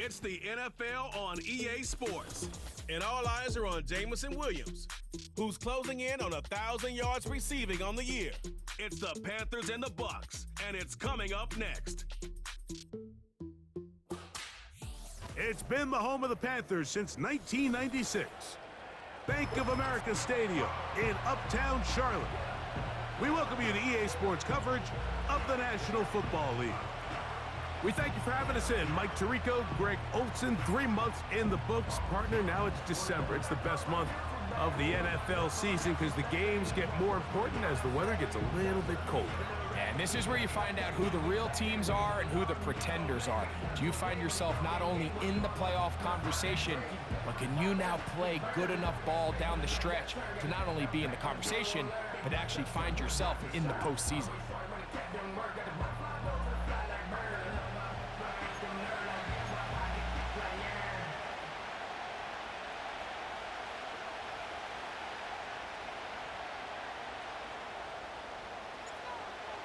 It's the NFL on EA Sports. And all eyes are on Jamison Williams, who's closing in on 1,000 yards receiving on the year. It's the Panthers and the Bucs, and it's coming up next. It's been the home of the Panthers since 1996. Bank of America Stadium in Uptown Charlotte. We welcome you to EA Sports coverage of the National Football League. We thank you for having us in. Mike Tirico, Greg Olson, 3 months in the books. Partner, now it's December. It's the best month of the NFL season because the games get more important as the weather gets a little bit colder. And this is where you find out who the real teams are and who the pretenders are. Do you find yourself not only in the playoff conversation, but can you now play good enough ball down the stretch to not only be in the conversation, but actually find yourself in the postseason?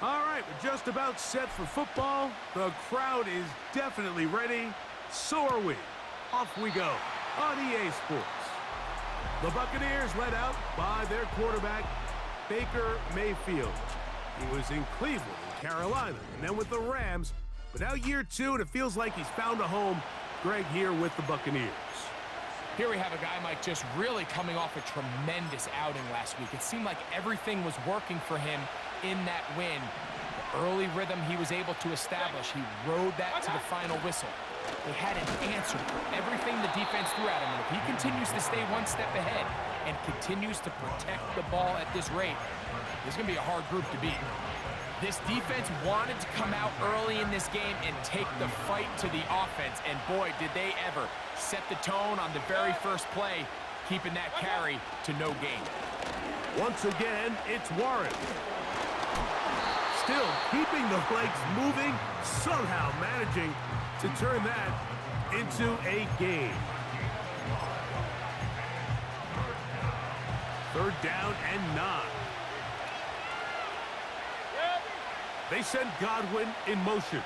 All right, we're just about set for football. The crowd is definitely ready. So are we. Off we go on EA Sports. The Buccaneers led out by their quarterback, Baker Mayfield. He was in Cleveland, Carolina, and then with the Rams. But now year 2, and it feels like he's found a home. Greg here with the Buccaneers. Here we have a guy, Mike, just really coming off a tremendous outing last week. It seemed like everything was working for him in that win. The early rhythm he was able to establish, he rode that to the final whistle. They had an answer for everything the defense threw at him, and if he continues to stay one step ahead and continues to protect the ball at this rate, this is going to be a hard group to beat. This defense wanted to come out early in this game and take the fight to the offense, and boy, did they ever set the tone on the very first play, keeping that carry to no gain. Once again, it's Warren. Still keeping the legs moving, somehow managing to turn that into a game. 3rd down and 9. They send Godwin in motion.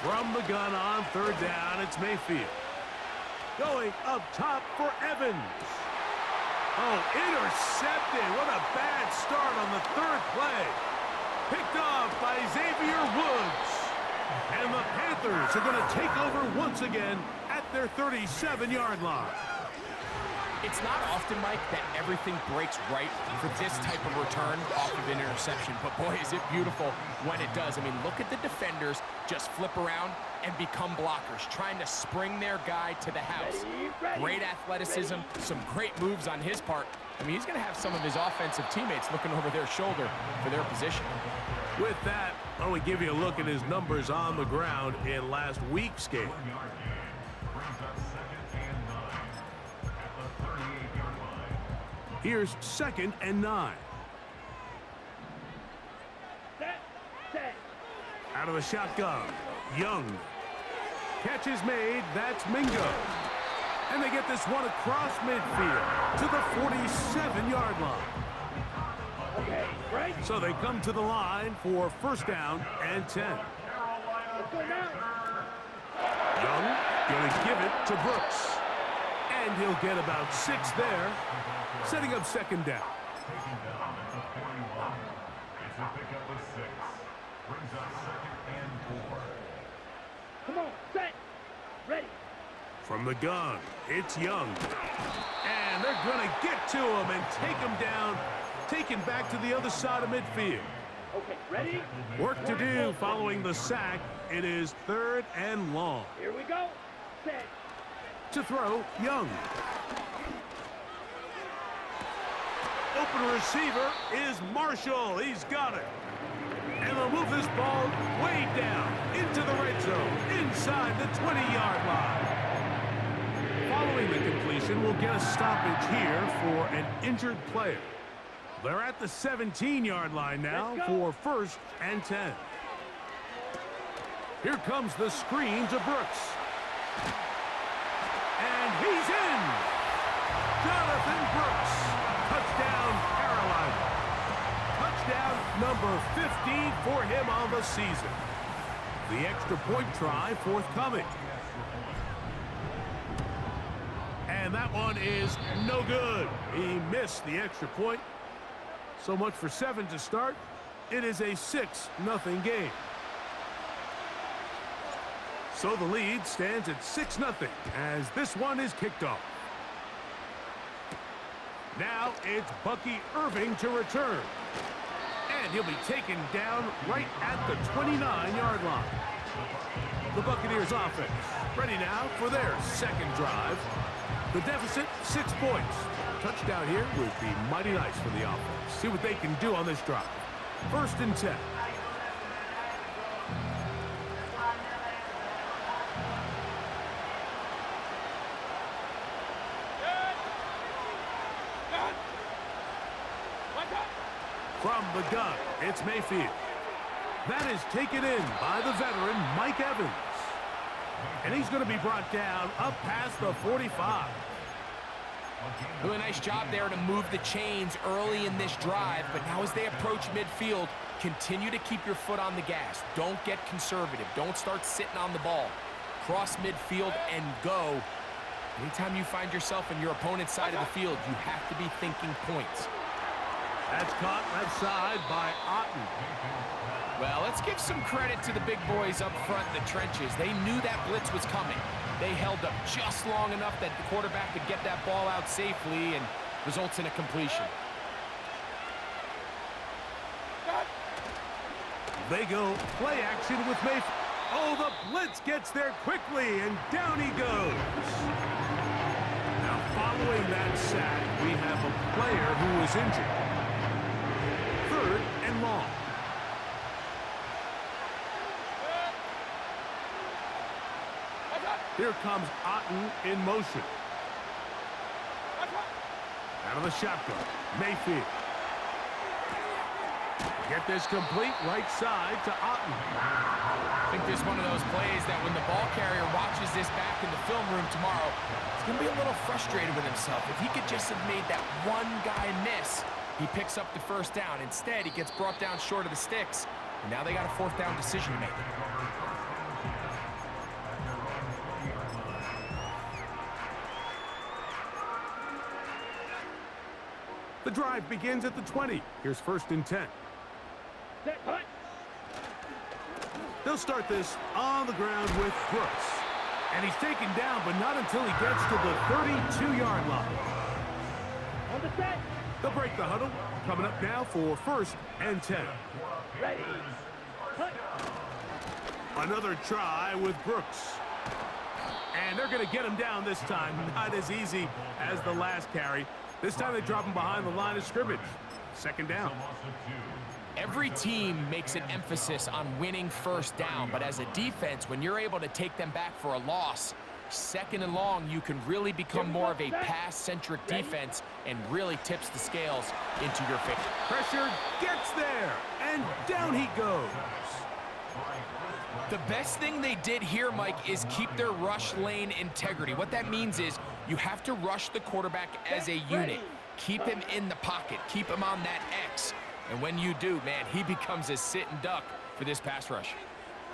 From the gun on 3rd down, it's Mayfield. Going up top for Evans. Oh, intercepted. What a bad start on the 3rd play. Picked off by Xavier Woods. And the Panthers are going to take over once again at their 37-yard line. It's not often, Mike, that everything breaks right for this type of return off of an interception. But, boy, is it beautiful when it does. I mean, look at the defenders just flip around and become blockers, trying to spring their guy to the house. Great athleticism, some great moves on his part. I mean, he's going to have some of his offensive teammates looking over their shoulder for their position. With that, I want to give you a look at his numbers on the ground in last week's game. Here's 2nd and 9. Out of the shotgun, Young. Catch is made, that's Mingo. And they get this one across midfield to the 47-yard line. Okay, right. So they come to the line for 1st down and 10. Young gonna give it to Brooks. And he'll get about 6 there, setting up 2nd down. Come on, set, ready. From the gun, it's Young. And they're going to get to him and take him down, taken back to the other side of midfield. Okay, ready? Work to do following the sack. It is 3rd and long. Here we go. Set. To throw, Young. Open receiver is Marshall. He's got it. And they'll move this ball way down into the red zone, inside the 20-yard line. Following the completion, we'll get a stoppage here for an injured player. They're at the 17-yard line now for 1st and 10. Here comes the screen to Brooks. And he's in! Jonathan Brooks. Touchdown, Carolina. Touchdown number 15 for him on the season. The extra point try forthcoming. And that one is no good. He missed the extra point. So much for 7 to start. It is a 6-0 game. So the lead stands at 6-0 as this one is kicked off. Now it's Bucky Irving to return. And he'll be taken down right at the 29-yard line. The Buccaneers offense ready now for their second drive. The deficit, 6 points. A touchdown here would be mighty nice for the offense. See what they can do on this drive. 1st and 10. From the gun, it's Mayfield. That is taken in by the veteran, Mike Evans. And he's going to be brought down up past the 45. Doing a nice job there to move the chains early in this drive, but now as they approach midfield, continue to keep your foot on the gas. Don't get conservative. Don't start sitting on the ball. Cross midfield and go. Anytime you find yourself in your opponent's side of the field, you have to be thinking points. That's caught left side by Otten. Well, let's give some credit to the big boys up front in the trenches. They knew that blitz was coming. They held up just long enough that the quarterback could get that ball out safely and results in a completion. They go play action with Mayfield. Oh, the blitz gets there quickly, and down he goes. Now, following that sack, we have a player who was injured. 3rd and long. Here comes Otten in motion. Out of the shotgun, Mayfield. Get this complete right side to Otten. I think this is one of those plays that when the ball carrier watches this back in the film room tomorrow, he's going to be a little frustrated with himself. If he could just have made that one guy miss, he picks up the 1st down. Instead, he gets brought down short of the sticks, and now they got a 4th down decision to make. The drive begins at the 20. Here's 1st and 10. Set, hut. They'll start this on the ground with Brooks. And he's taken down, but not until he gets to the 32-yard line. On the set. They'll break the huddle. Coming up now for 1st and 10. Ready. Hut. Another try with Brooks. And they're going to get him down this time. Not as easy as the last carry. This time they drop him behind the line of scrimmage. 2nd down. Every team makes an emphasis on winning 1st down, but as a defense, when you're able to take them back for a loss, 2nd and long, you can really become more of a pass-centric defense and really tips the scales into your favor. Pressure gets there, and down he goes. The best thing they did here, Mike, is keep their rush lane integrity. What that means is you have to rush the quarterback as a unit. Keep him in the pocket. Keep him on that X. And when you do, man, he becomes a sitting duck for this pass rush.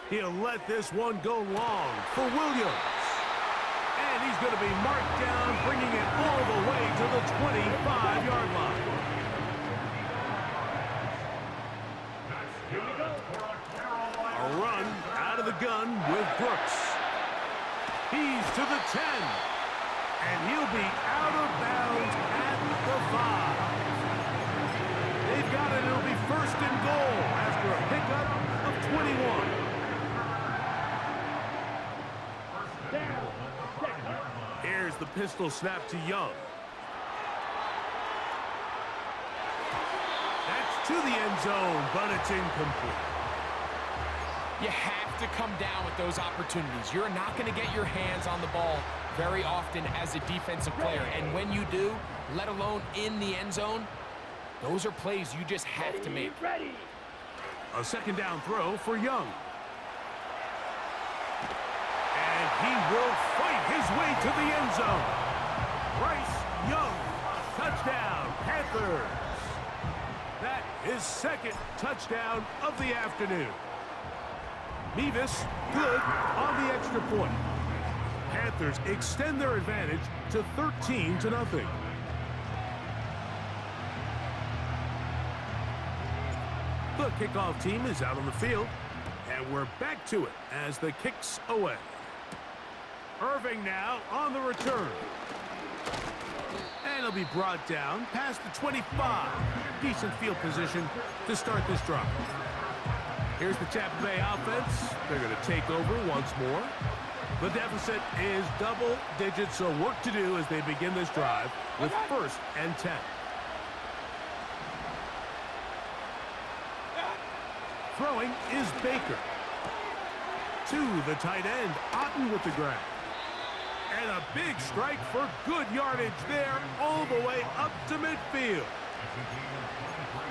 He'll let this one go long for Williams. And he's going to be marked down, bringing it all the way to the 25-yard line. Here we go. A run out of the gun with Brooks. He's to the 10. And he'll be out of bounds at the 5. They've got it. It'll be 1st and goal after a pickup of 21. Here's the pistol snap to Young. That's to the end zone, but it's incomplete. You have to come down with those opportunities. You're not going to get your hands on the ball very often as a defensive player. And when you do, let alone in the end zone, those are plays you just have to make. Ready. A 2nd down throw for Young. And he will fight his way to the end zone. Bryce Young, touchdown, Panthers. That is 2nd touchdown of the afternoon. Mevis, good on the extra point. Panthers extend their advantage to 13-0. The kickoff team is out on the field, and we're back to it as the kick's away. Irving now on the return. And he'll be brought down past the 25. Decent field position to start this drive. Here's the Tampa Bay offense. They're going to take over once more. The deficit is double digits, so work to do as they begin this drive with 1st and 10. Throwing is Baker. To the tight end, Otten with the grab. And a big strike for good yardage there all the way up to midfield.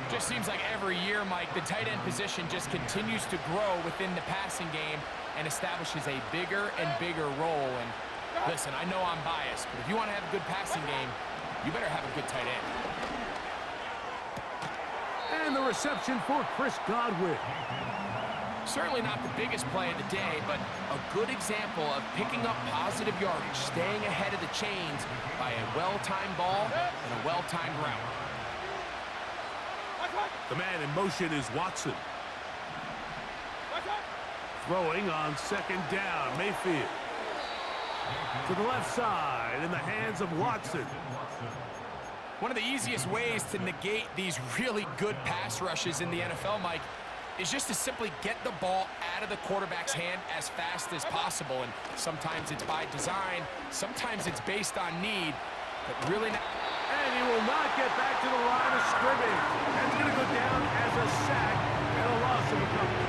Just seems like every year, Mike, the tight end position just continues to grow within the passing game and establishes a bigger and bigger role. And listen, I know I'm biased, but if you want to have a good passing game, you better have a good tight end. And the reception for Chris Godwin. Certainly not the biggest play of the day, but a good example of picking up positive yardage, staying ahead of the chains by a well-timed ball and a well-timed route. The man in motion is Watson. Throwing on 2nd down, Mayfield. To the left side in the hands of Watson. One of the easiest ways to negate these really good pass rushes in the NFL, Mike, is just to simply get the ball out of the quarterback's hand as fast as possible. And sometimes it's by design, sometimes it's based on need, but really not. And he will not get back to the line of scrimmage. That's going to go down as a sack and a loss of a couple.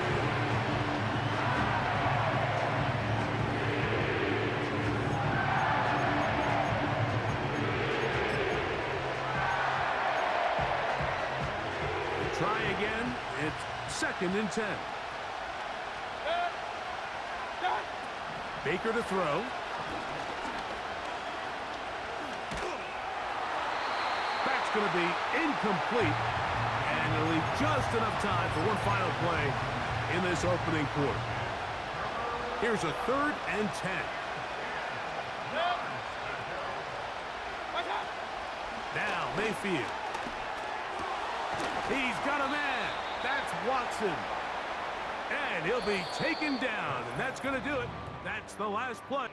Try again. It's 2nd and 10. Baker to throw. That's going to be incomplete. And it'll leave just enough time for one final play in this opening quarter. Here's a 3rd and 10. Now Mayfield. He's got a man. That's Watson. And he'll be taken down. And that's going to do it. That's the last play.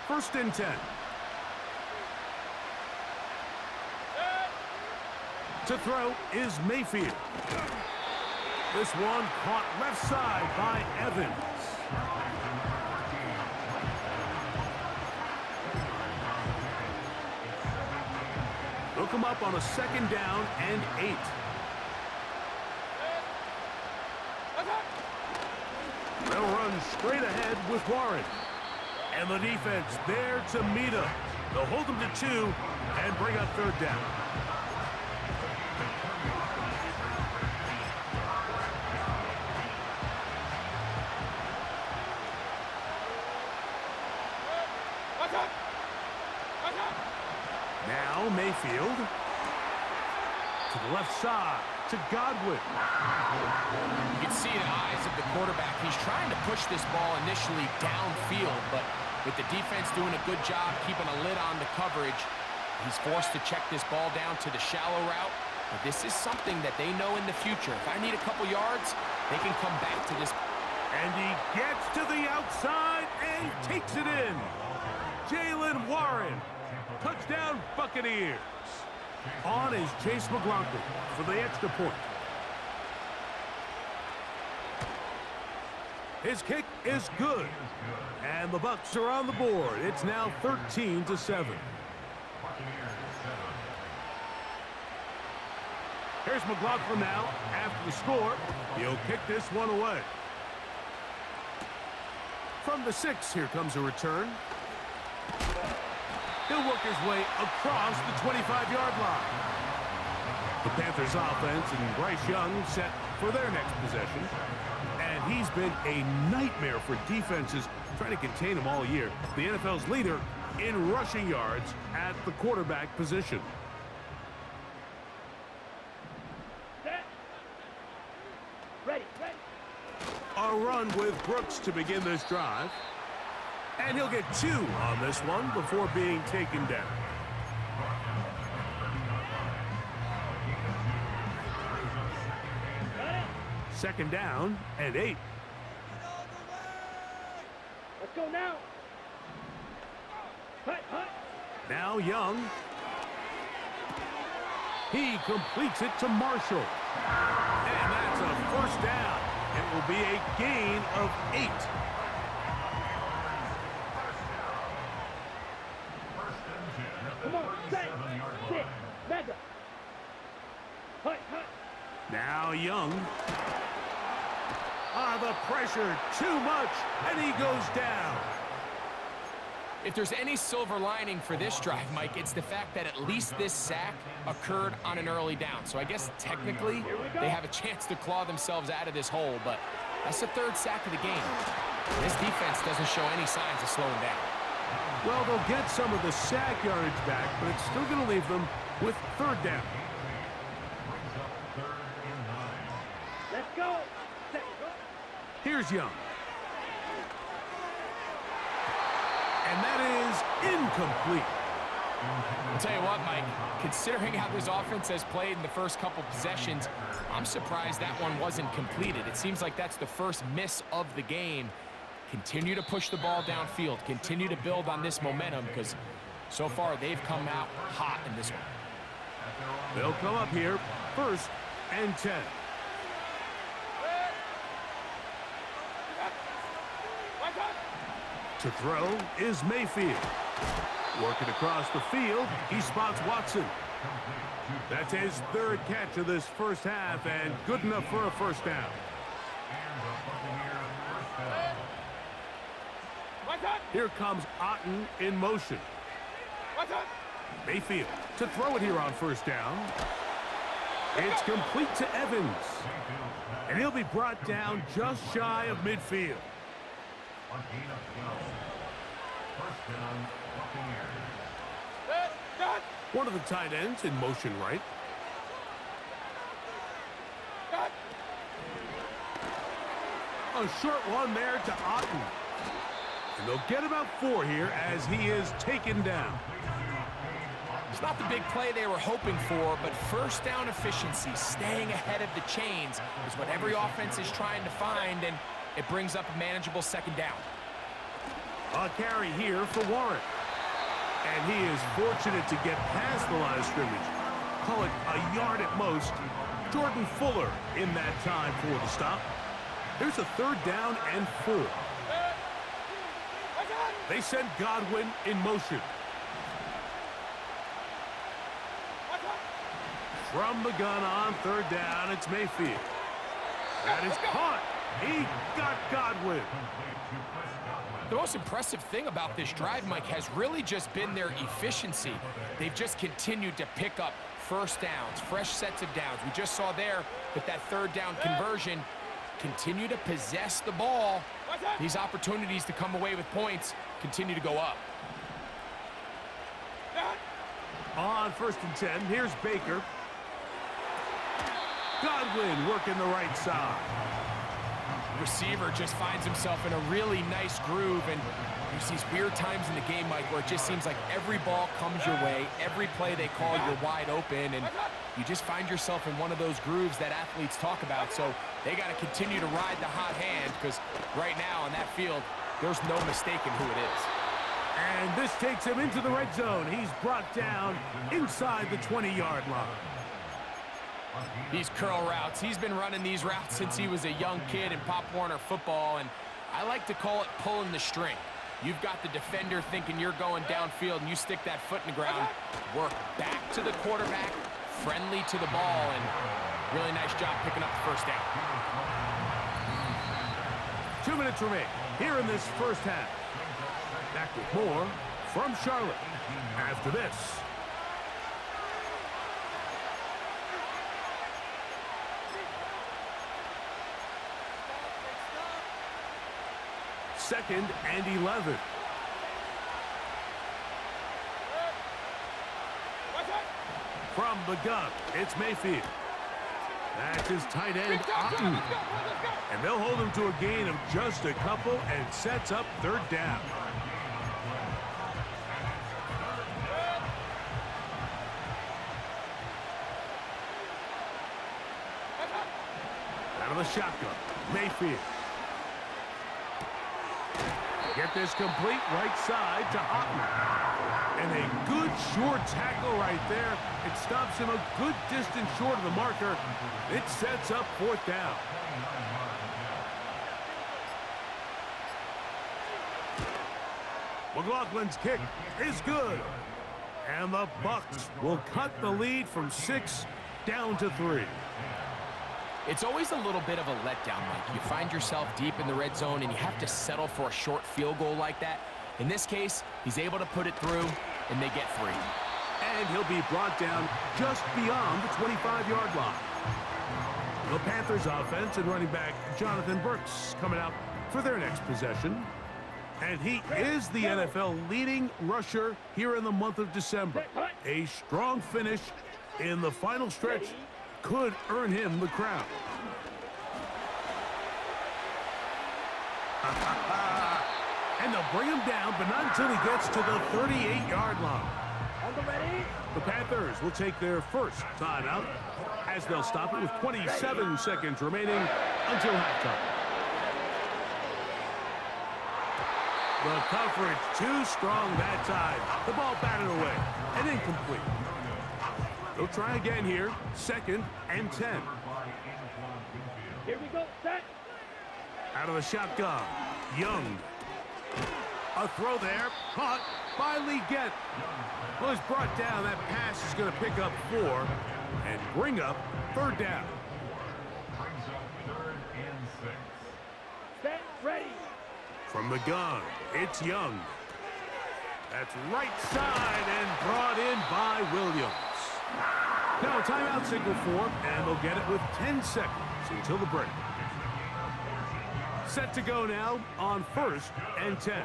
First and 10. To throw is Mayfield. This one caught left side by Evans. They'll come up on a 2nd down and 8. They'll run straight ahead with Warren. And the defense there to meet him. They'll hold him to 2 and bring up 3rd down. Now Mayfield to the left side to Godwin. You can see the eyes of the quarterback. He's trying to push this ball initially downfield, but with the defense doing a good job keeping a lid on the coverage, he's forced to check this ball down to the shallow route. But this is something that they know in the future. If I need a couple yards, they can come back to this. And he gets to the outside and takes it in. Jaylen Warren. Touchdown, Buccaneers. On is Chase McLaughlin for the extra point. His kick is good. And the Bucs are on the board. It's now 13-7. Here's McLaughlin now after the score. He'll kick this one away. From the 6, here comes a return. He'll work his way across the 25-yard line. The Panthers offense and Bryce Young set for their next possession. And he's been a nightmare for defenses trying to contain him all year. The NFL's leader in rushing yards at the quarterback position. Set. Ready. A run with Brooks to begin this drive. And he'll get 2 on this one before being taken down. Second down and 8. Let's go now. Hut. Now Young. He completes it to Marshall. And that's a first down. It will be a gain of 8. Come on, set. Sit. Mega. Hut. Now Young. The pressure, too much, and he goes down. If there's any silver lining for this drive, Mike, it's the fact that at least this sack occurred on an early down. So I guess technically they have a chance to claw themselves out of this hole, but that's the 3rd sack of the game. This defense doesn't show any signs of slowing down. Well, they'll get some of the sack yardage back, but it's still going to leave them with 3rd down. Let's go. Set. Here's Young. And that is incomplete. I'll tell you what, Mike, considering how this offense has played in the first couple possessions, I'm surprised that one wasn't completed. It seems like that's the first miss of the game. Continue to push the ball downfield. Continue to build on this momentum because so far they've come out hot in this one. They'll come up here, 1st and 10. To throw is Mayfield. Working across the field, he spots Watson. That's his 3rd catch of this first half and good enough for a first down. Here comes Otten in motion. Mayfield to throw it here on first down. It's complete to Evans. And he'll be brought down just shy of midfield. One of the tight ends in motion right. A short one there to Otten. And they'll get about 4 here as he is taken down. It's not the big play they were hoping for, but first down efficiency, staying ahead of the chains, is what every offense is trying to find, and it brings up a manageable 2nd down. A carry here for Warren. And he is fortunate to get past the line of scrimmage. Call it a yard at most. Jordan Fuller in that time for the stop. There's a 3rd down and 4. They send Godwin in motion. From the gun on 3rd down, it's Mayfield. That is caught. He got Godwin. The most impressive thing about this drive, Mike, has really just been their efficiency. They've just continued to pick up first downs, fresh sets of downs. We just saw there with that 3rd down conversion, continue to possess the ball. These opportunities to come away with points continue to go up. On 1st and 10, here's Baker. Godwin working the right side. Receiver just finds himself in a really nice groove, and there's these weird times in the game, Mike, where it just seems like every ball comes your way, every play they call, you're wide open, and you just find yourself in one of those grooves that athletes talk about. So they got to continue to ride the hot hand, because right now on that field, there's no mistaking who it is. And this takes him into the red zone. He's brought down inside the 20-yard line. These curl routes, he's been running these routes since he was a young kid in Pop Warner football, and I like to call it pulling the string. You've got the defender thinking you're going downfield, and you stick that foot in the ground, work back to the quarterback, friendly to the ball, and really nice job picking up the first down. 2 minutes remain here in this first half. Back with more from Charlotte after this. Second and 11. From the gun, it's Mayfield. That's his tight end, Otten. And they'll hold him to a gain of just a couple and sets up third down. Out of the shotgun, Mayfield. Get this complete right side to Otten. And a good short tackle right there. It stops him a good distance short of the marker. It sets up fourth down. McLaughlin's kick is good. And the Bucs will cut the lead from 6 down to 3. It's always a little bit of a letdown, Mike. You find yourself deep in the red zone and you have to settle for a short field goal like that. In this case, he's able to put it through, and they get 3. And he'll be brought down just beyond the 25-yard line. The Panthers offense and running back Jonathan Burks coming out for their next possession. And he is the NFL leading rusher here in the month of December. A strong finish in the final stretch could earn him the crown. And they'll bring him down, but not until he gets to the 38-yard line. The Panthers will take their first timeout as they'll stop it with 27 seconds remaining until halftime. The coverage too strong that time. The ball batted away and incomplete. They'll try again here. 2nd and 10. Here we go, set. Out of the shotgun, Young. A throw there, caught by Leggett. Well, it's brought down. That pass is going to pick up 4 and bring up third down. Brings up 3rd and 6. Set, ready. From the gun, it's Young. That's right side and brought in by Williams. Now a timeout signal for him, and they'll get it with 10 seconds until the break. Set to go now on 1st and 10.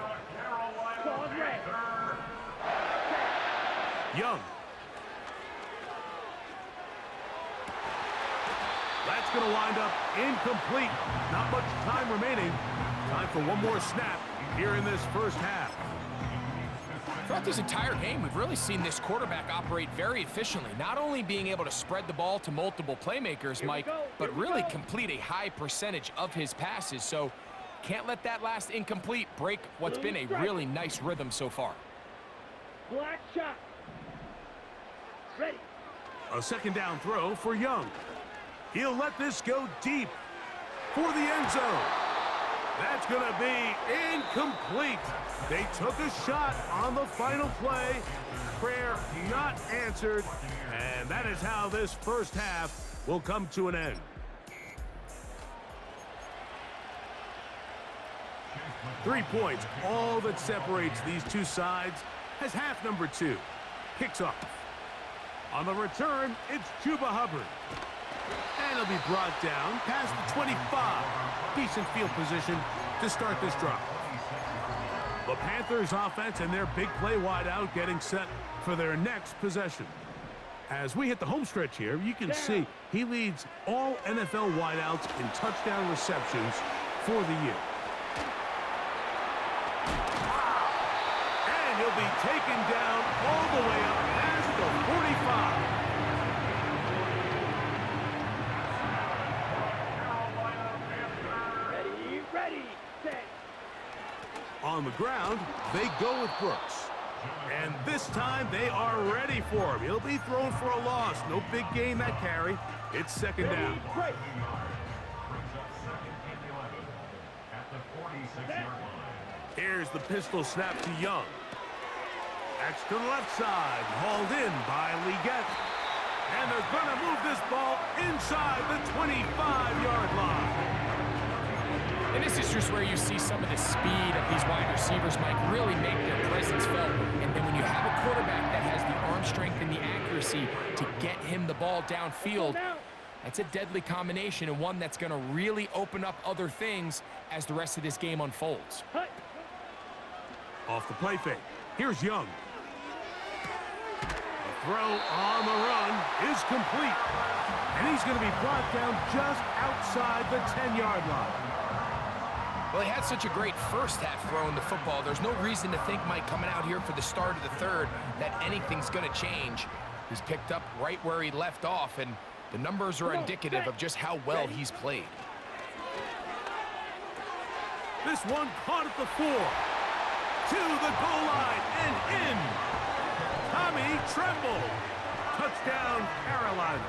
Young. That's going to wind up incomplete. Not much time remaining. Time for one more snap here in this first half. Throughout this entire game, we've really seen this quarterback operate very efficiently, not only being able to spread the ball to multiple playmakers, Mike, but really complete a high percentage of his passes. So can't let that last incomplete break what's been a really nice rhythm so far. Black shot. Ready. A 2nd down throw for Young. He'll let this go deep for the end zone. That's going to be incomplete. They took a shot on the final play. Prayer not answered. And that is how this first half will come to an end. 3 points, all that separates these two sides, as half number 2 kicks off. On the return, it's Chuba Hubbard. And he'll be brought down past the 25. Decent field position to start this drive. The Panthers offense and their big play wideout getting set for their next possession. As we hit the home stretch here, you can see he leads all NFL wideouts in touchdown receptions for the year. And he'll be taken down all the way up past the 45. Ready, set. On the ground, they go with Brooks. And this time, they are ready for him. He'll be thrown for a loss. No big gain that carry. It's 2nd down. Right. Here's the pistol snap to Young. That's to the left side, hauled in by Leggett. And they're going to move this ball inside the 25-yard line. And this is just where you see some of the speed of these wide receivers, Mike, really make their presence felt. And then when you have a quarterback that has the arm strength and the accuracy to get him the ball downfield, that's a deadly combination and one that's going to really open up other things as the rest of this game unfolds. Off the play fake. Here's Young. A Throw on the run is complete. And he's going to be brought down just outside the 10-yard line. Well, he had such a great first half throwing the football. There's no reason to think, Mike, coming out here for the start of the third, that anything's going to change. He's picked up right where he left off, and the numbers are indicative of just how well he's played. This one caught at the 4. To the goal line and in. Tommy Tremble. Touchdown, Carolina.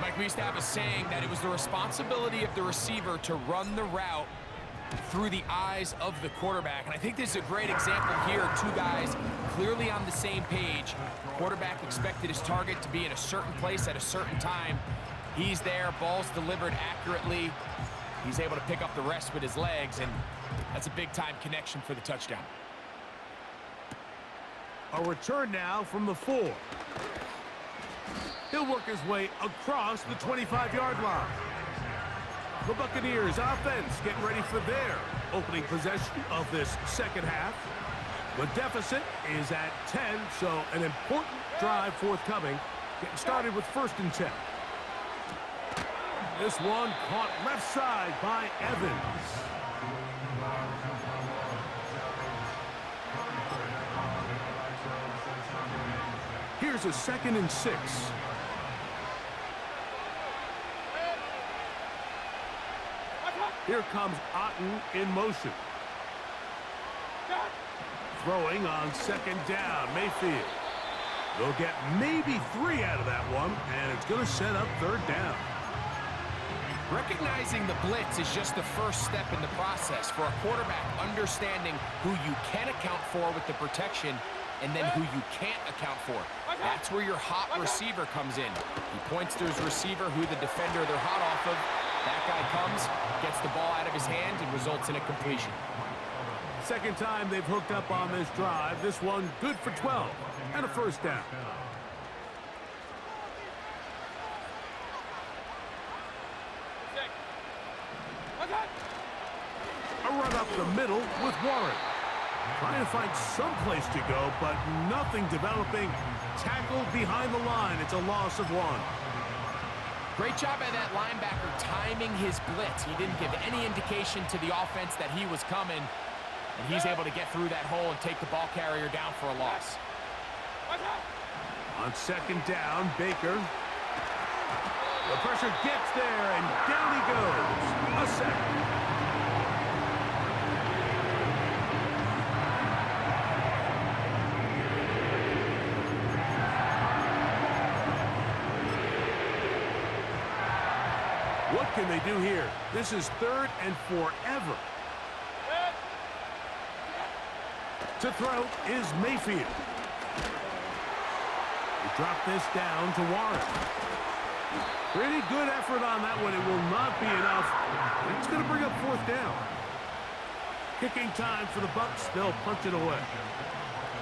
Mike, we used to have a saying that it was the responsibility of the receiver to run the route through the eyes of the quarterback. And I think this is a great example here. Two guys clearly on the same page. Quarterback expected his target to be in a certain place at a certain time. He's there, ball's delivered accurately. He's able to pick up the rest with his legs, and that's a big-time connection for the touchdown. A return now from the 4. He'll work his way across the 25-yard line. The Buccaneers offense getting ready for their opening possession of this second half. The deficit is at 10, so an important drive forthcoming. Getting started with 1st and 10. This one caught left side by Evans. Here's a 2nd and 6. Here comes Otten in motion. Throwing on 2nd down, Mayfield. They'll get maybe 3 out of that one, and it's going to set up 3rd down. Recognizing the blitz is just the first step in the process for a quarterback, understanding who you can account for with the protection and then who you can't account for. That's where your hot receiver comes in. He points to his receiver, who the defender they're hot off of. That guy comes, gets the ball out of his hand, and results in a completion. Second time they've hooked up on this drive. This one good for 12 and a 1st down. A run up the middle with Warren. Trying to find some place to go, but nothing developing. Tackled behind the line. It's a loss of 1. Great job by that linebacker timing his blitz. He didn't give any indication to the offense that he was coming, and he's able to get through that hole and take the ball carrier down for a loss. On 2nd down, Baker. The pressure gets there, and down he goes. A sack. What can they do here? This is 3rd and forever. To throw is Mayfield. He dropped this down to Warren. Pretty good effort on that one. It will not be enough. It's going to bring up 4th down. Kicking time for the Bucs. They'll punch it away.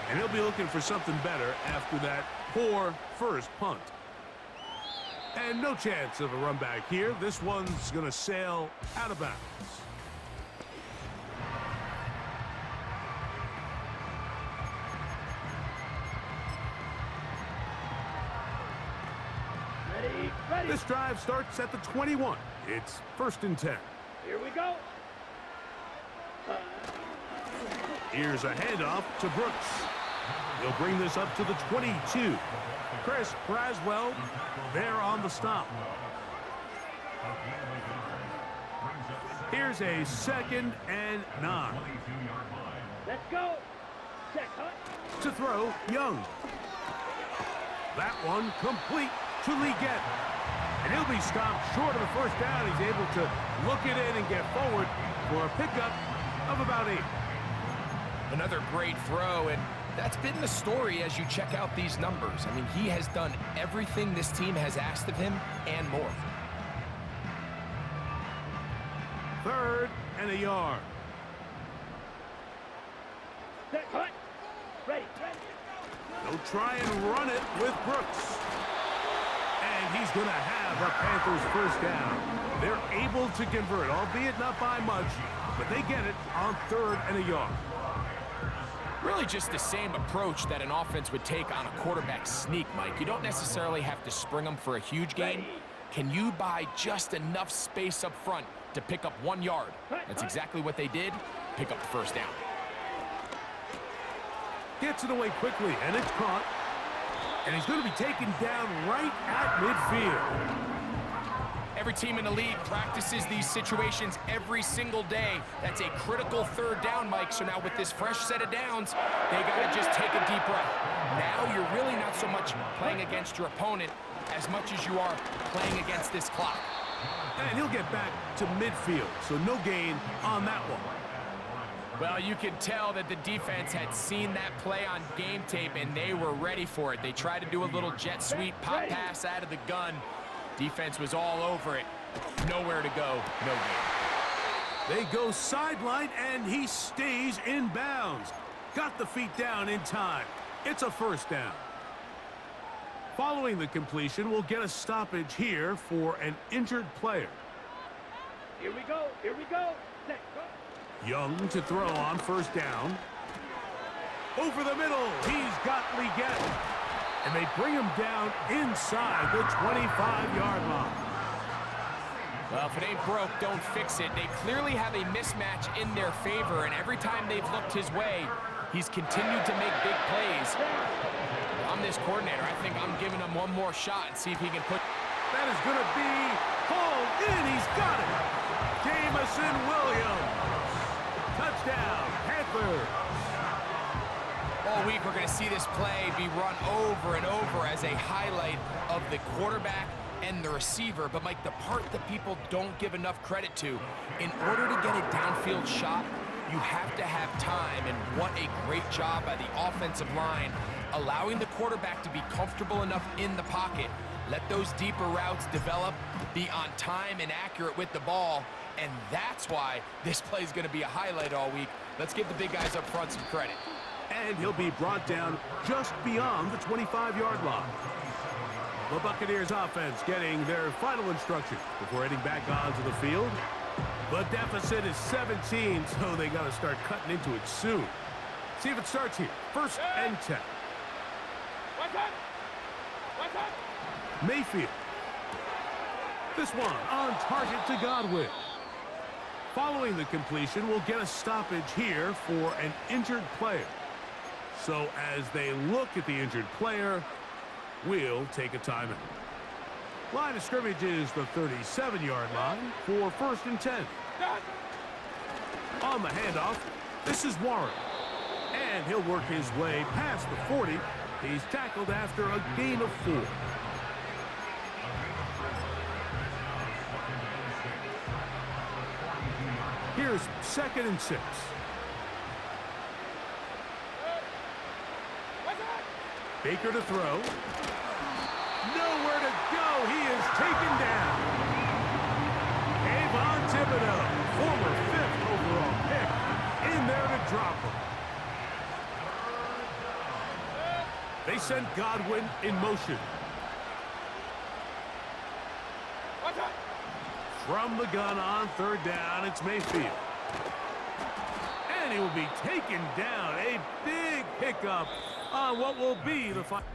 And he'll be looking for something better after that poor first punt. And no chance of a run back here. This one's going to sail out of bounds. Ready. This drive starts at the 21. It's 1st and 10. Here we go. Here's a handoff to Brooks. He'll bring this up to the 22. Chris Braswell there on the stop. Here's a 2nd and 9. Let's go. Check, huh? To throw, Young. That one complete to Leggett. And he'll be stopped short of the 1st down. He's able to look it in and get forward for a pickup of about 8. Another great throw, and that's been the story as you check out these numbers. I mean, he has done everything this team has asked of him and more. 3rd and a yard. Set, cut. Ready. They'll try and run it with Brooks. And he's going to have a Panthers 1st down. They're able to convert, albeit not by much, but they get it on 3rd and a yard. Really just the same approach that an offense would take on a quarterback sneak, Mike. You don't necessarily have to spring them for a huge gain. Can you buy just enough space up front to pick up 1 yard? That's exactly what they did. Pick up the first down. Gets it away quickly, and it's caught. And he's going to be taken down right at midfield. Every team in the league practices these situations every single day. That's a critical third down, Mike. So now with this fresh set of downs, they got to just take a deep breath. Now you're really not so much playing against your opponent as much as you are playing against this clock. And he'll get back to midfield, so no gain on that one. Well, you can tell that the defense had seen that play on game tape, and they were ready for it. They tried to do a little jet sweep pop pass out of the gun. Defense was all over it. Nowhere to go, no gain. They go sideline, and he stays in bounds. Got the feet down in time. It's a first down. Following the completion, we'll get a stoppage here for an injured player. Here we go. Here we go. Set, go. Young to throw on first down. Over the middle, he's got Leggett. And they bring him down inside the 25-yard line. Well, if it ain't broke, don't fix it. They clearly have a mismatch in their favor, and every time they've looked his way, he's continued to make big plays. I'm this coordinator. I think I'm giving him one more shot and see if he can put... That is going to be hauled in. He's got it. Jamison Williams. Touchdown, Panthers. All week, we're going to see this play be run over and over as a highlight of the quarterback and the receiver. But, Mike, the part that people don't give enough credit to, in order to get a downfield shot, you have to have time. And what a great job by the offensive line, allowing the quarterback to be comfortable enough in the pocket, let those deeper routes develop, be on time and accurate with the ball. And that's why this play is going to be a highlight all week. Let's give the big guys up front some credit. And he'll be brought down just beyond the 25-yard line. The Buccaneers offense getting their final instructions before heading back onto the field. The deficit is 17, so they got to start cutting into it soon. See if it starts here. First and 10. Mayfield. This one on target to Godwin. Following the completion, we'll get a stoppage here for an injured player. So as they look at the injured player, we'll take a timeout. Line of scrimmage is the 37-yard line for first and 10. On the handoff, this is Warren. And he'll work his way past the 40. He's tackled after a gain of 4. Here's second and 6. Baker to throw. Nowhere to go. He is taken down. Kayvon Thibodeau, former 5th overall pick, in there to drop him. They send Godwin in motion. From the gun on third down, it's Mayfield. And he will be taken down. A big pickup on what will be the final.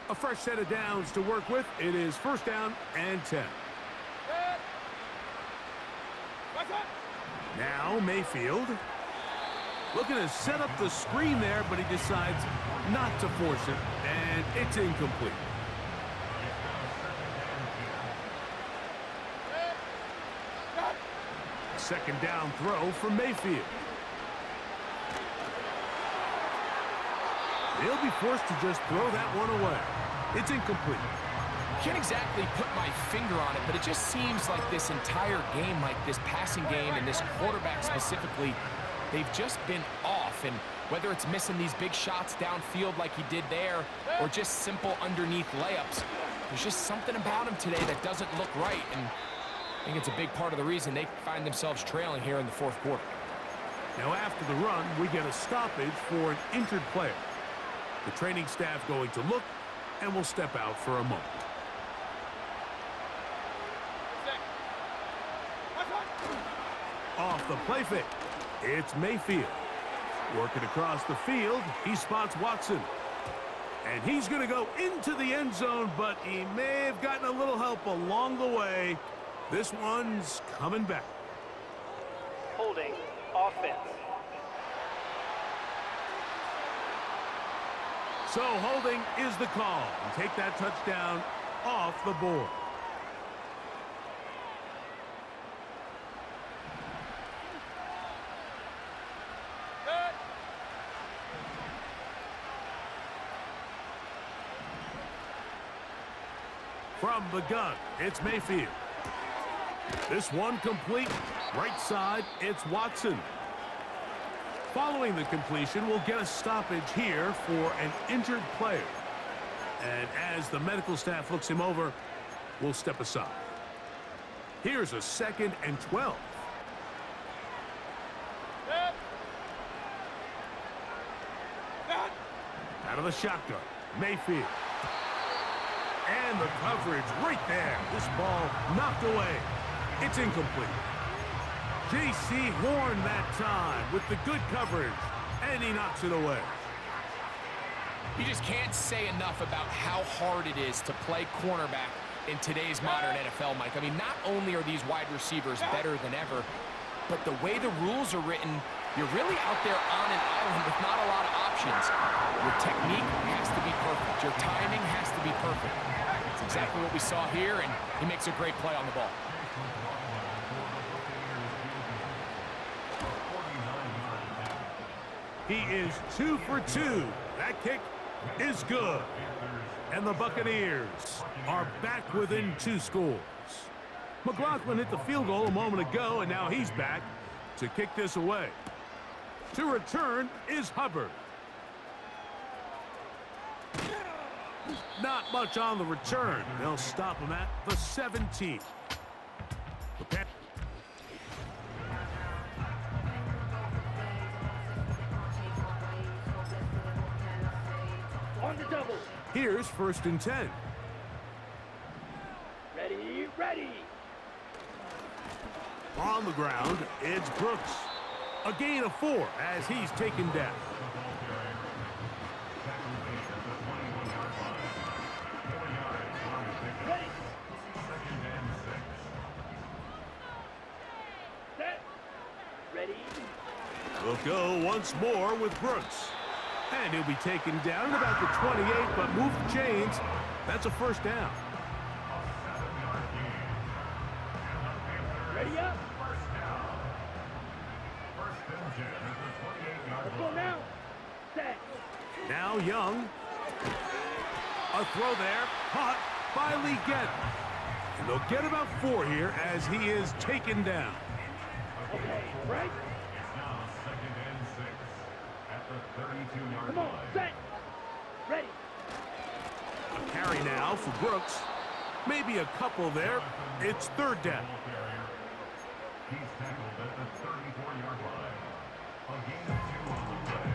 A fresh set of downs to work with. It is first down and 10. Now Mayfield. Looking to set up the screen there, but he decides not to force it, and it's incomplete. Second down throw for Mayfield. He'll be forced to just throw that one away. It's incomplete. Can't exactly put my finger on it, but it just seems like this entire game, like this passing game and this quarterback specifically, they've just been off. And whether it's missing these big shots downfield like he did there or just simple underneath layups, there's just something about him today that doesn't look right. And I think it's a big part of the reason they find themselves trailing here in the fourth quarter. Now after the run, we get a stoppage for an injured player. The training staff going to look and will step out for a moment. the play fake. It's Mayfield. Working across the field, he spots Watson. And he's going to go into the end zone, but he may have gotten a little help along the way. This one's coming back. Holding offense. So holding is the call. And take that touchdown off the board. From the gun, it's Mayfield. This one complete. Right side, it's Watson. Following the completion, we'll get a stoppage here for an injured player. And as the medical staff looks him over, we'll step aside. Here's a 2nd and 12. Out of the shotgun, Mayfield. And the coverage right there. This ball knocked away. It's incomplete. J.C. Horn that time with the good coverage. And he knocks it away. You just can't say enough about how hard it is to play cornerback in today's modern NFL, Mike. I mean, not only are these wide receivers better than ever, but the way the rules are written, you're really out there on an island with not a lot of options. Your technique has to be perfect. Your timing has to be perfect. That's exactly what we saw here, and he makes a great play on the ball. He is 2 for 2. That kick is good. And the Buccaneers are back within 2 scores. McLaughlin hit the field goal a moment ago, and now he's back to kick this away. To return is Hubbard. Not much on the return. They'll stop him at the 17. On the double. Here's 1st and 10. Ready, ready. On the ground, it's Brooks. A gain of 4 as he's taken down. Ready. Set. Ready. We'll go once more with Brooks. And he'll be taken down at about the 28, but move the chains. That's a 1st down. Ready up. Let's go now. Set. Now Young. A throw there. Caught by Lee Getty. And they'll get about 4 here as he is taken down. Okay, right. Come on, set. Ready. A carry now for Brooks. Maybe a couple there. It's 3rd down. He's tackled at the 34-yard line. A gain of 2 on the play.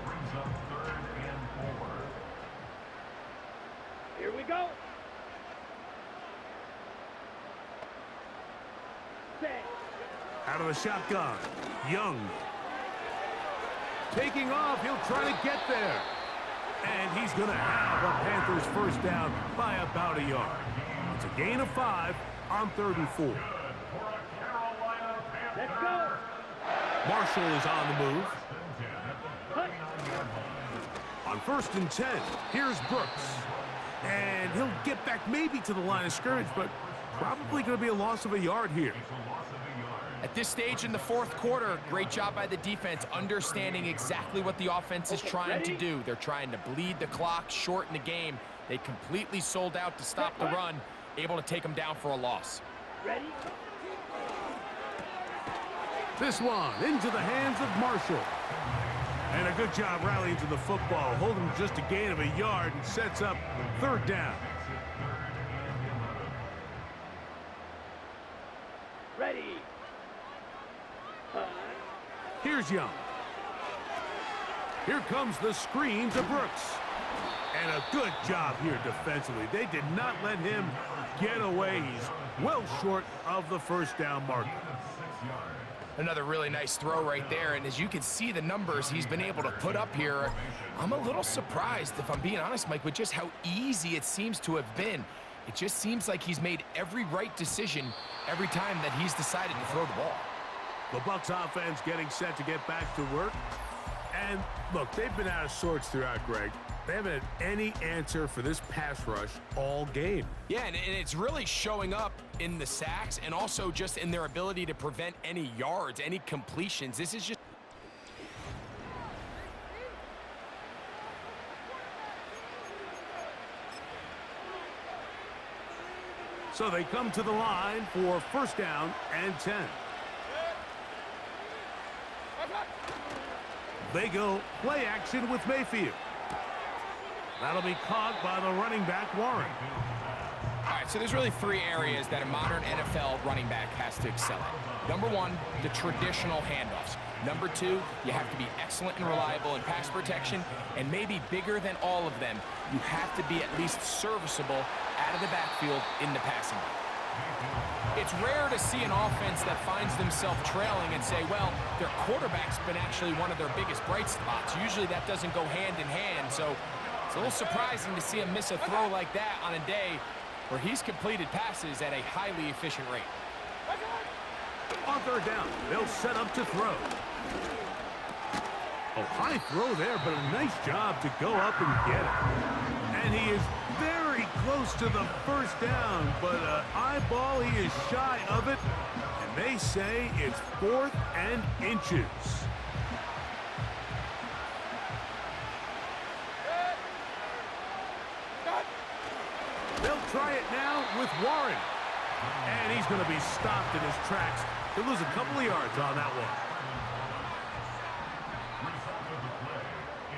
Brings up 3rd and 4. Here we go. Set. Out of the shotgun. Young. Taking off, he'll try to get there. And he's going to have a Panthers 1st down by about a yard. It's a gain of 5 on 3rd and 4. Let's go. Marshall is on the move. Cut. On 1st and 10, here's Brooks. And he'll get back maybe to the line of scrimmage, but probably going to be a loss of a yard here. At this stage in the 4th quarter, great job by the defense, understanding exactly what the offense is trying to do. They're trying to bleed the clock, shorten the game. They completely sold out to stop the run, able to take them down for a loss. Ready. This one into the hands of Marshall. And a good job rallying to the football, holding just a gain of a yard and sets up 3rd down. Ready. Here's Young. Here comes the screen to Brooks. And a good job here defensively. They did not let him get away. He's well short of the 1st down marker. Another really nice throw right there, and as you can see the numbers he's been able to put up here, I'm a little surprised, if I'm being honest, Mike, with just how easy it seems to have been. It just seems like he's made every right decision every time that he's decided to throw the ball. The Bucs offense getting set to get back to work. And look, they've been out of sorts throughout, Greg. They haven't had any answer for this pass rush all game. Yeah, and it's really showing up in the sacks and also just in their ability to prevent any yards, any completions. This is just... So they come to the line for first down and 10. They go play action with Mayfield. That'll be caught by the running back, Warren. All right, so there's really three areas that a modern NFL running back has to excel at. Number one, the traditional handoffs. Number two, you have to be excellent and reliable in pass protection. And maybe bigger than all of them, you have to be at least serviceable out of the backfield in the passing game. It's rare to see an offense that finds themselves trailing and say, well, their quarterback's been actually one of their biggest bright spots. Usually that doesn't go hand in hand, so it's a little surprising to see him miss a throw like that on a day where he's completed passes at a highly efficient rate. On third down, they'll set up to throw. Oh, high throw there, but a nice job to go up and get it. And he is very close to the first down, but eyeball, he is shy of it. And they say it's 4th and inches. They'll try it now with Warren. And he's going to be stopped in his tracks. He'll lose a couple of yards on that one.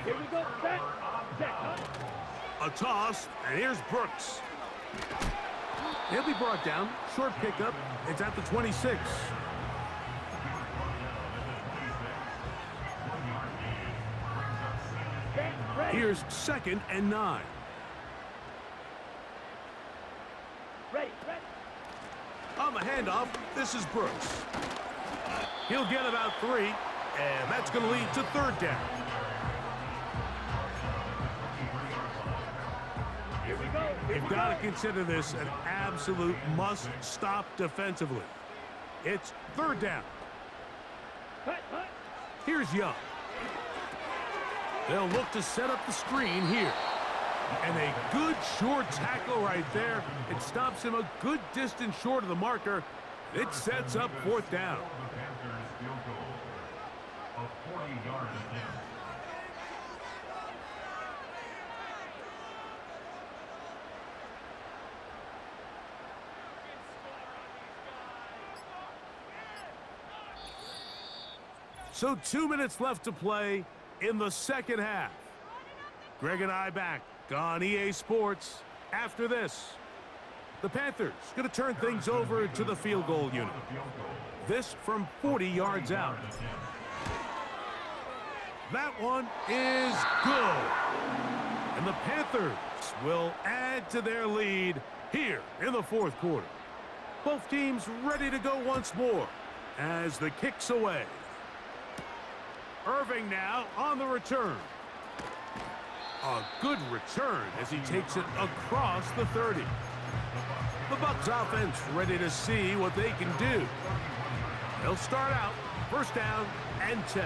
Here we go. Set. A toss, and here's Brooks. He'll be brought down. Short pickup. It's at the 26. Here's 2nd and 9. Ready. On the handoff, this is Brooks. He'll get about 3, and that's going to lead to 3rd down. Here we go. You've got to consider this an absolute must-stop defensively. It's 3rd down. Cut. Here's Young. They'll look to set up the screen here. And a good short tackle right there. It stops him a good distance short of the marker. It sets up 4th down. The Panthers field goal of 40-yard attempt. So 2 minutes left to play in the second half. Greg and I back on EA Sports after this. The Panthers going to turn things over to the field goal unit. This from 40 yards out. That one is good. And the Panthers will add to their lead here in the 4th quarter. Both teams ready to go once more as the kick's away. Irving now on the return. A good return as he takes it across the 30. The Bucs offense ready to see what they can do. They'll start out 1st down and 10.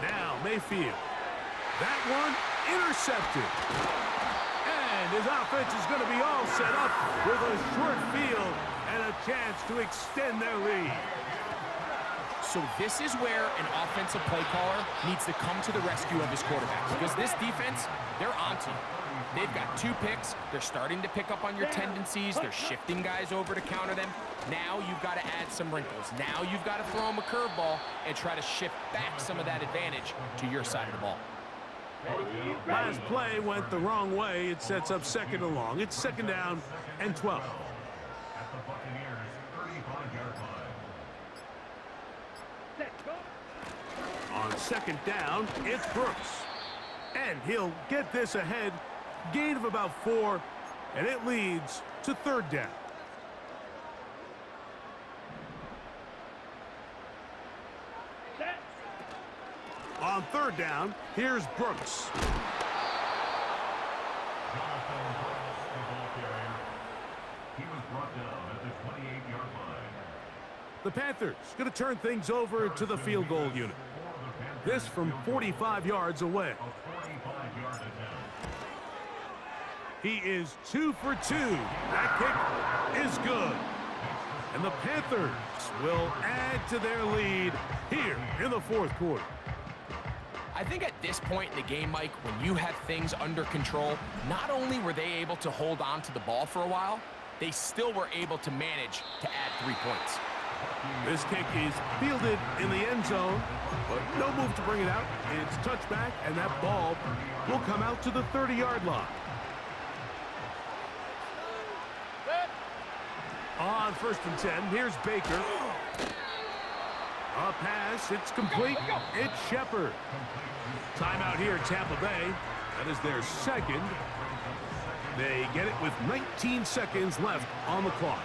Now Mayfield. That one intercepted. And his offense is going to be all set up with a short field and a chance to extend their lead. So this is where an offensive play caller needs to come to the rescue of his quarterback, because this defense, they're onto you. They've got 2 picks. They're starting to pick up on your tendencies. They're shifting guys over to counter them. Now you've got to add some wrinkles. Now you've got to throw them a curveball and try to shift back some of that advantage to your side of the ball. Last play went the wrong way. It sets up 2nd and long. It's 2nd down and 12. At the Buccaneers 35-yard line. Set. Go. On 2nd down, it's Brooks. And he'll get this ahead. Gain of about 4. And it leads to third down. Set. On third down, here's Brooks. Jonathan Brooks, the ball carrier. He was brought down at the 28-yard line. The Panthers going to turn things over to the field goal unit. This from 45 yards away. A 45-yard attempt. He is 2 for 2. That kick is good. And the Panthers will add to their lead here in the fourth quarter. I think at this point in the game, Mike, when you have things under control, not only were they able to hold on to the ball for a while, they still were able to manage to add 3 points. This kick is fielded in the end zone, but no move to bring it out. It's touchback, and that ball will come out to the 30-yard line. On 1st and 10, here's Baker. A pass, it's complete. It's Shepard. Timeout here at Tampa Bay. That is their second. They get it with 19 seconds left on the clock.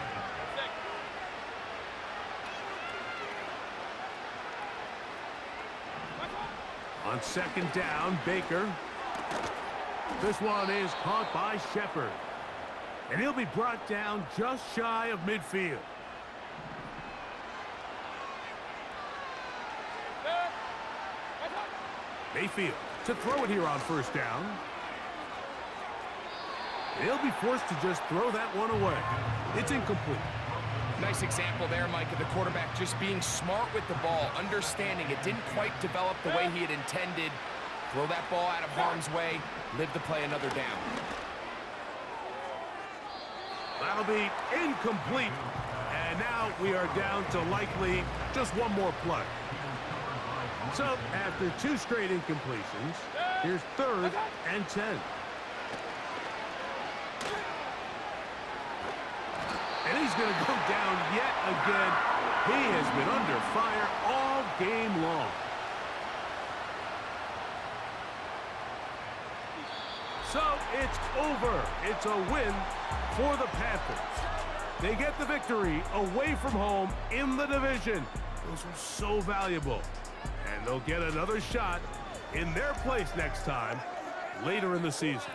On 2nd down, Baker. This one is caught by Shepard. And he'll be brought down just shy of midfield. Mayfield to throw it here on 1st down. He'll be forced to just throw that one away. It's incomplete. Nice example there, Mike, of the quarterback just being smart with the ball, understanding it didn't quite develop the way he had intended. Throw that ball out of harm's way, live to play another down. That'll be incomplete. And now we are down to likely just one more play. So after 2 straight incompletions, here's 3rd and 10. And he's going to go down yet again. He has been under fire all game long. So it's over. It's a win for the Panthers. They get the victory away from home in the division. Those were so valuable. And they'll get another shot in their place next time later in the season.